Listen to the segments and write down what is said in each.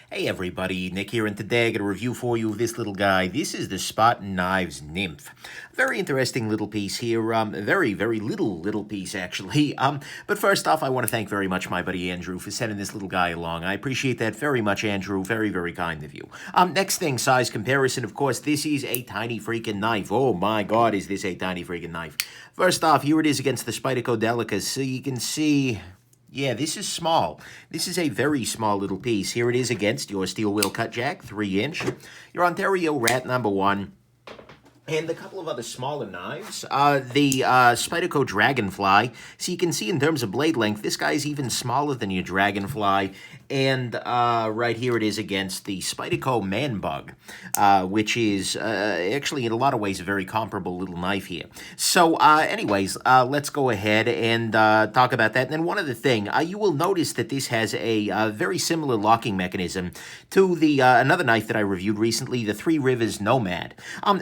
Hey everybody, Nick here, and today I got a review for you of this little guy. This is the Spartan Knives Nymph. Very interesting little piece here. Very little piece actually. But first off, I want to thank very much my buddy Andrew for sending this little guy along. I appreciate that very much, Andrew. Very kind of you. Next thing, size comparison. Of course, this is a tiny freaking knife. Oh my God, is this a tiny freaking knife? First off, here it is against the Spyderco Dragonfly. So you can see. Yeah, this is small. This is a very small little piece. Here it is against your steel wheel cut jack, 3-inch. Your Ontario Rat #1. And a couple of other smaller knives. The Spyderco Dragonfly. So you can see in terms of blade length, this guy's even smaller than your Dragonfly. And right here it is against the Spyderco Man Bug, which is actually in a lot of ways a very comparable little knife here. So anyways, let's go ahead and talk about that. And then one other thing, you will notice that this has a very similar locking mechanism to the another knife that I reviewed recently, the Three Rivers Nomad.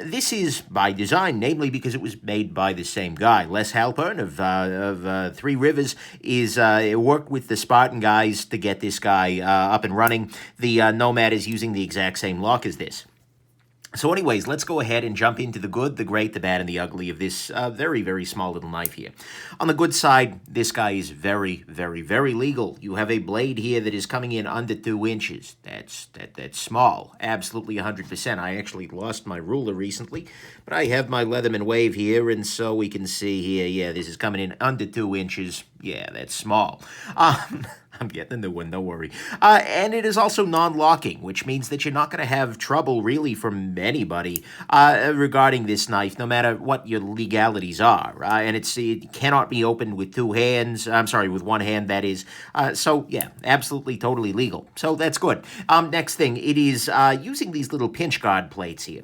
This is by design, namely because it was made by the same guy. Les Halpern of Three Rivers is worked with the Spartan guys to get this guy up and running. The Nomad is using the exact same lock as this. So anyways, let's go ahead and jump into the good, the great, the bad, and the ugly of this very small little knife here. On the good side, this guy is very legal. You have a blade here that is coming in under 2 inches. That's small, absolutely 100%. I actually lost my ruler recently, but I have my Leatherman Wave here, and so we can see here, yeah, this is coming in under 2 inches. Yeah, that's small. I'm getting a new one, don't worry. And it is also non-locking, which means that you're not going to have trouble really from anybody regarding this knife, no matter what your legalities are. And it cannot be opened with 2 hands. I'm sorry, with 1 hand, that is. So, yeah, absolutely, totally legal. So that's good. Next thing, it is using these little pinch guard plates here.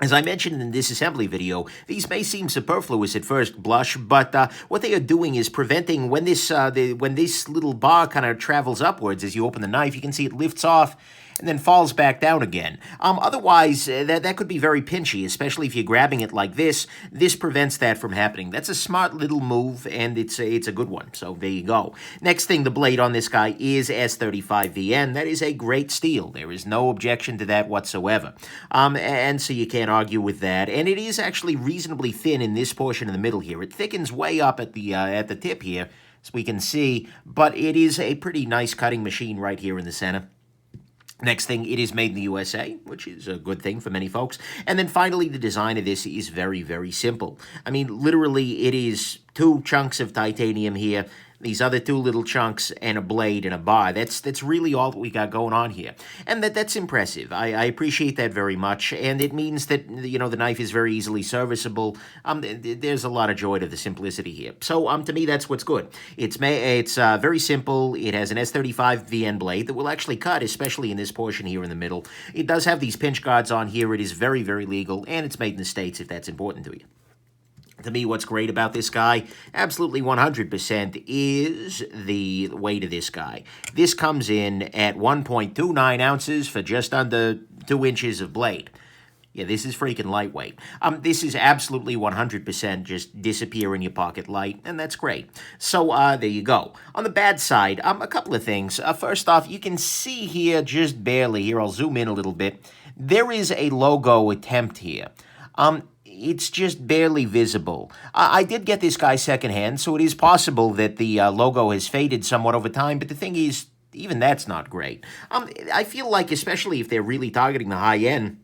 As I mentioned in this assembly video, these may seem superfluous at first blush, but what they are doing is preventing when this little bar kind of travels upwards as you open the knife, you can see it lifts off and then falls back down again. Otherwise, that could be very pinchy, especially if you're grabbing it like this. This prevents that from happening. That's a smart little move, and it's a good one. So there you go. Next thing, the blade on this guy is S35VN. That is a great steel. There is no objection to that whatsoever. And so you can't argue with that. And it is actually reasonably thin in this portion in the middle here. It thickens way up at the tip here, as we can see, but it is a pretty nice cutting machine right here in the center. Next thing, it is made in the USA, which is a good thing for many folks. And then finally, the design of this is very simple. I mean, literally, it is 2 chunks of titanium here, these other 2 little chunks, and a blade and a bar. That's really all that we got going on here. And that's impressive. I appreciate that very much. And it means that, you know, the knife is very easily serviceable. There's a lot of joy to the simplicity here. So, to me, that's what's good. It's very simple. It has an S35VN blade that will actually cut, especially in this portion here in the middle. It does have these pinch guards on here. It is very legal, and it's made in the States if that's important to you. To me, what's great about this guy, absolutely 100%, is the weight of this guy. This comes in at 1.29 ounces for just under 2 inches of blade. Yeah, this is freaking lightweight. This is absolutely 100% just disappear in your pocket light, and that's great. So, there you go. On the bad side, a couple of things. First off, you can see here, just barely, here, I'll zoom in a little bit, there is a logo attempt here. It's just barely visible. I did get this guy secondhand, so it is possible that the logo has faded somewhat over time, but the thing is, even that's not great. I feel like, especially if they're really targeting the high end,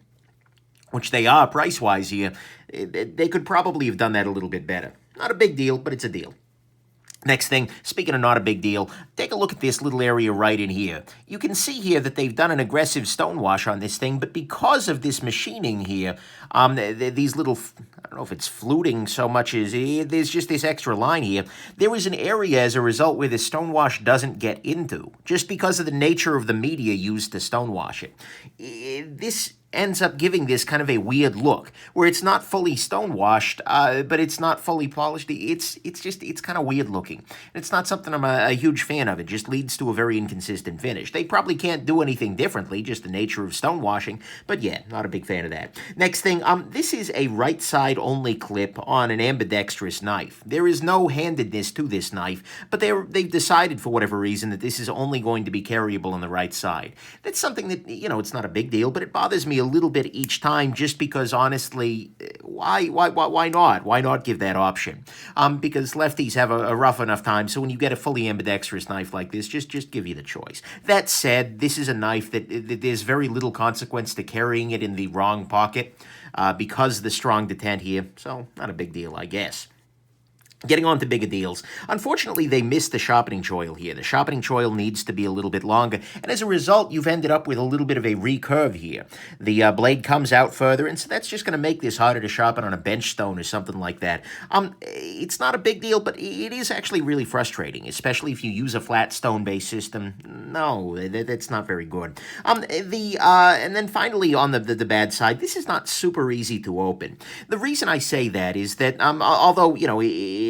which they are price-wise here, they could probably have done that a little bit better. Not a big deal, but it's a deal. Next thing, speaking of not a big deal, take a look at this little area right in here. You can see here that they've done an aggressive stonewash on this thing, but because of this machining here, these little, I don't know if it's fluting so much as, there's just this extra line here. There is an area as a result where the stonewash doesn't get into, just because of the nature of the media used to stonewash it. This ends up giving this kind of a weird look, where it's not fully stonewashed, but it's not fully polished. It's kind of weird looking. It's not something I'm a huge fan of. It just leads to a very inconsistent finish. They probably can't do anything differently, just the nature of stonewashing, but yeah, not a big fan of that. Next thing, this is a right side only clip on an ambidextrous knife. There is no handedness to this knife, but they've decided for whatever reason that this is only going to be carryable on the right side. That's something that, it's not a big deal, but it bothers me a little bit each time, just because honestly, why not? Why not give that option? Because lefties have a rough enough time, so when you get a fully ambidextrous knife like this, just give you the choice. That said, this is a knife that there's very little consequence to carrying it in the wrong pocket because of the strong detent here, so not a big deal, I guess. Getting on to bigger deals. Unfortunately, they missed the sharpening choil here. The sharpening choil needs to be a little bit longer, and as a result, you've ended up with a little bit of a recurve here. The blade comes out further, and so that's just going to make this harder to sharpen on a bench stone or something like that. It's not a big deal, but it is actually really frustrating, especially if you use a flat stone-based system. No, that's not very good. And then finally, on the bad side, this is not super easy to open. The reason I say that is that, although,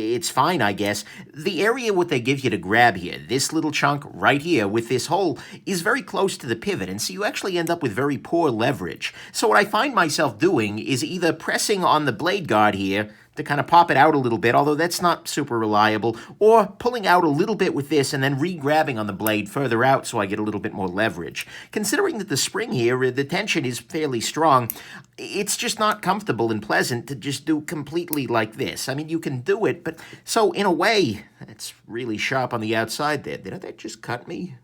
it's fine, I guess, the area what they give you to grab here, this little chunk right here with this hole, is very close to the pivot, and so you actually end up with very poor leverage. So what I find myself doing is either pressing on the blade guard here to kind of pop it out a little bit, although that's not super reliable, or pulling out a little bit with this and then re-grabbing on the blade further out so I get a little bit more leverage. Considering that the spring here, the tension is fairly strong, it's just not comfortable and pleasant to just do completely like this. I mean, you can do it, but so in a way, it's really sharp on the outside there. Did that just cut me?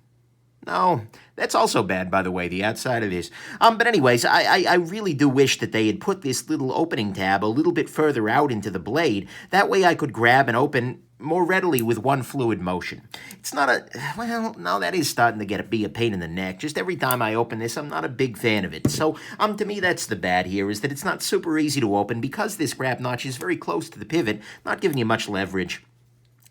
No, that's also bad, by the way, the outside of this. But anyways, I really do wish that they had put this little opening tab a little bit further out into the blade. That way I could grab and open more readily with one fluid motion. It's not well, no, that is starting to be a pain in the neck. Just every time I open this, I'm not a big fan of it. So, to me, that's the bad here, is that it's not super easy to open because this grab notch is very close to the pivot, not giving you much leverage.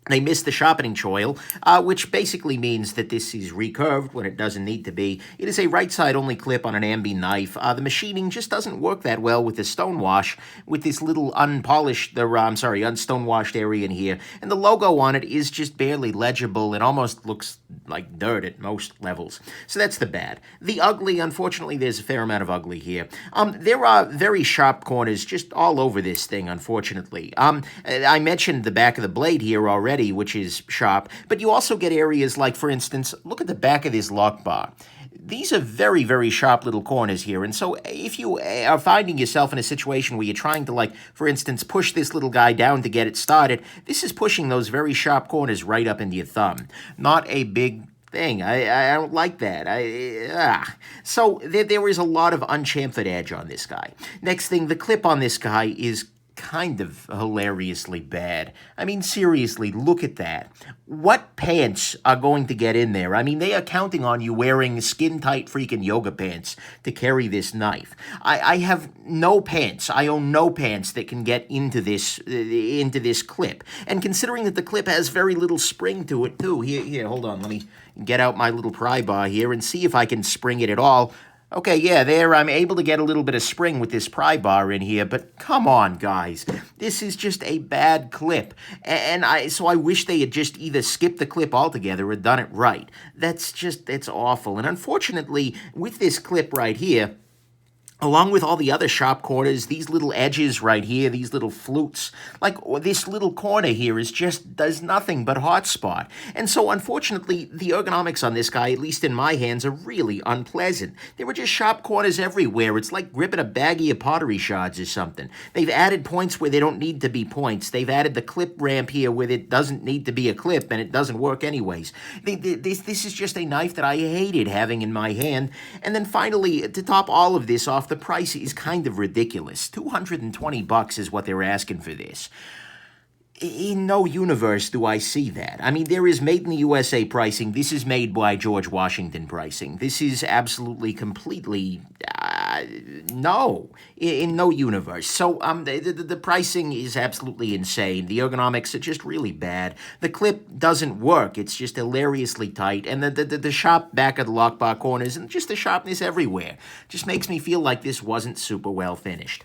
They missed the sharpening choil, which basically means that this is recurved when it doesn't need to be. It is a right-side-only clip on an ambi knife. The machining just doesn't work that well with the stonewash, with this little unstonewashed area in here. And the logo on it is just barely legible. It almost looks like dirt at most levels. So that's the bad. The ugly, unfortunately, there's a fair amount of ugly here. There are very sharp corners just all over this thing, unfortunately. I mentioned the back of the blade here already, which is sharp, but you also get areas like, for instance, look at the back of this lock bar. These are very, very sharp little corners here, and so if you are finding yourself in a situation where you're trying to, like, for instance, push this little guy down to get it started, this is pushing those very sharp corners right up into your thumb. Not a big thing. I don't like that. So there is a lot of unchamfered edge on this guy. Next thing, the clip on this guy is kind of hilariously bad. I mean, seriously, look at that. What pants are going to get in there? I mean, they are counting on you wearing skin-tight freaking yoga pants to carry this knife. I have no pants. I own no pants that can get into this clip. And considering that the clip has very little spring to it, too. Here, hold on. Let me get out my little pry bar here and see if I can spring it at all. Okay, yeah, there, I'm able to get a little bit of spring with this pry bar in here, but come on, guys. This is just a bad clip. So I wish they had just either skipped the clip altogether or done it right. That's awful. And unfortunately, with this clip right here, along with all the other sharp corners, these little edges right here, these little flutes, like this little corner here does nothing but hotspot. And so, unfortunately, the ergonomics on this guy, at least in my hands, are really unpleasant. There were just sharp corners everywhere. It's like gripping a baggie of pottery shards or something. They've added points where they don't need to be points. They've added the clip ramp here where it doesn't need to be a clip, and it doesn't work anyways. This is just a knife that I hated having in my hand. And then finally, to top all of this off, the price is kind of ridiculous. $220 is what they're asking for this. In no universe do I see that. I mean, there is made in the USA pricing. This is made by George Washington pricing. This is absolutely, completely, No, in no universe. So the pricing is absolutely insane. The ergonomics are just really bad. The clip doesn't work. It's just hilariously tight. And the sharp back of the lockbar corners and just the sharpness everywhere just makes me feel like this wasn't super well finished.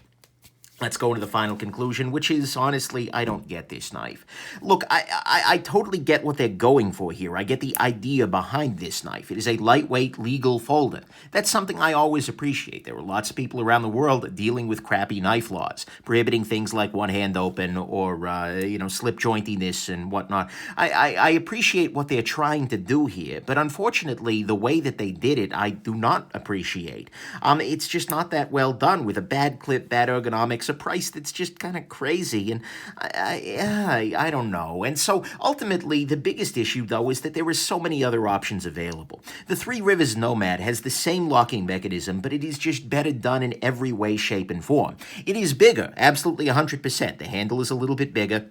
Let's go into the final conclusion, which is, honestly, I don't get this knife. Look, I totally get what they're going for here. I get the idea behind this knife. It is a lightweight, legal folder. That's something I always appreciate. There are lots of people around the world dealing with crappy knife laws, prohibiting things like one hand open or, slip jointiness and whatnot. I appreciate what they're trying to do here, but unfortunately, the way that they did it, I do not appreciate. It's just not that well done with a bad clip, bad ergonomics, a price that's just kind of crazy, and I don't know. And so ultimately, the biggest issue, though, is that there are so many other options available. The Three Rivers Nomad has the same locking mechanism, but it is just better done in every way, shape, and form. It is bigger, absolutely 100%. The handle is a little bit bigger.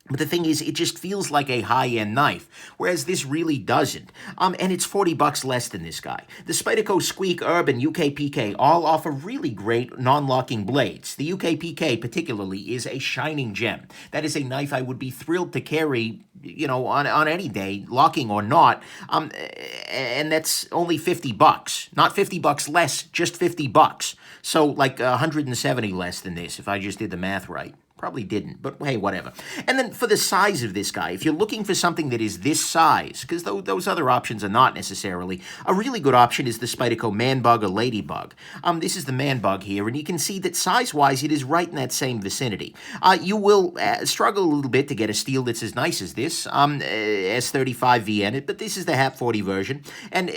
But the thing is, it just feels like a high-end knife, whereas this really doesn't. And it's $40 less than this guy. The Spyderco Squeak, Urban, UKPK all offer really great non-locking blades. The UKPK particularly is a shining gem. That is a knife I would be thrilled to carry, on any day, locking or not. And that's only $50. Not $50 less, just $50. So like 170 less than this, if I just did the math right. Probably didn't, but hey, whatever. And then for the size of this guy, if you're looking for something that is this size, because those other options are not necessarily, a really good option is the Spyderco Man Bug or Ladybug. This is the Man Bug here, and you can see that size-wise, it is right in that same vicinity. You will struggle a little bit to get a steel that's as nice as this, S35V in it, but this is the HAP 40 version. And,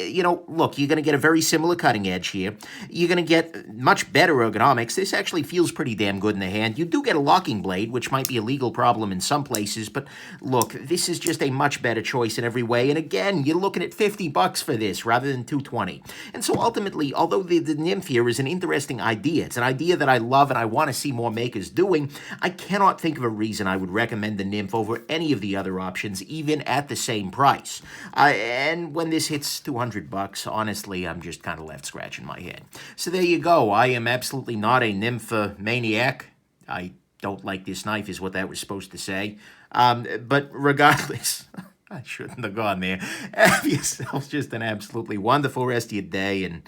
look, you're going to get a very similar cutting edge here. You're going to get much better ergonomics. This actually feels pretty damn good in the hand. You do get a locking blade, which might be a legal problem in some places, but look, this is just a much better choice in every way, and again, you're looking at $50 for this rather than $220. And so ultimately, although the Nymph here is an interesting idea, it's an idea that I love and I want to see more makers doing, I cannot think of a reason I would recommend the Nymph over any of the other options, even at the same price. And when this hits $200, honestly, I'm just kind of left scratching my head. So there you go. I am absolutely not a Nymph maniac. I don't like this knife is what that was supposed to say. But regardless, I shouldn't have gone there. Have yourselves just an absolutely wonderful rest of your day, and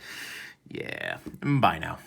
yeah, bye now.